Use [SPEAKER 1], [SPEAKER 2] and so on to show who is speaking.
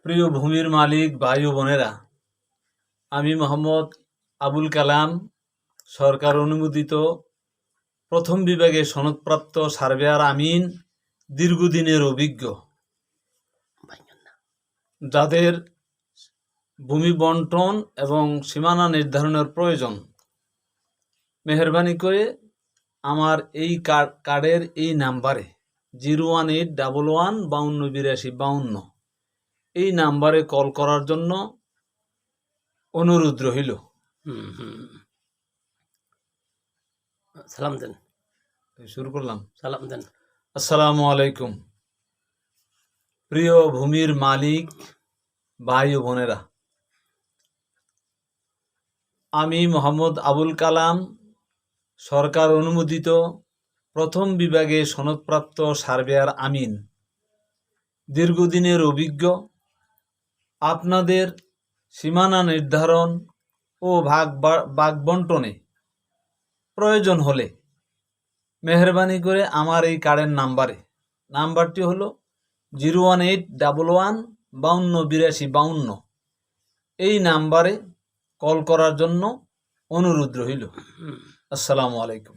[SPEAKER 1] প্রিয় ভূমির মালিক ভাই ও বোনেরা, আমি মোহাম্মদ আবুল কালাম, সরকার অনুমোদিত প্রথম বিভাগে সনদপ্রাপ্ত সার্ভেয়ার আমিন, দীর্ঘদিনের অভিজ্ঞ, যাদের ভূমি বন্টন এবং সীমানা নির্ধারণের প্রয়োজন, মেহরবানি করে আমার এই কার্ডের এই নাম্বারে 01811528252 এই নাম্বারে কল করার জন্য অনুরোধ রইল।
[SPEAKER 2] সালাম দেন।
[SPEAKER 1] শুরু করলাম।
[SPEAKER 2] সালাম দেন।
[SPEAKER 1] আসসালামু আলাইকুম। প্রিয় ভূমির মালিক ভাই ও বোনেরা, আমি মোহাম্মদ আবুল কালাম, সরকার অনুমোদিত প্রথম বিভাগে সনদপ্রাপ্ত সার্ভেয়ার আমিন, দীর্ঘদিনের অভিজ্ঞ, আপনাদের সীমানা নির্ধারণ ও ভাগ বন্টনে প্রয়োজন হলে মেহরবানি করে আমার এই কার্ডের নাম্বারটি হলো 01811528252 এই নাম্বারে কল করার জন্য অনুরোধ রইল। আসসালামু আলাইকুম।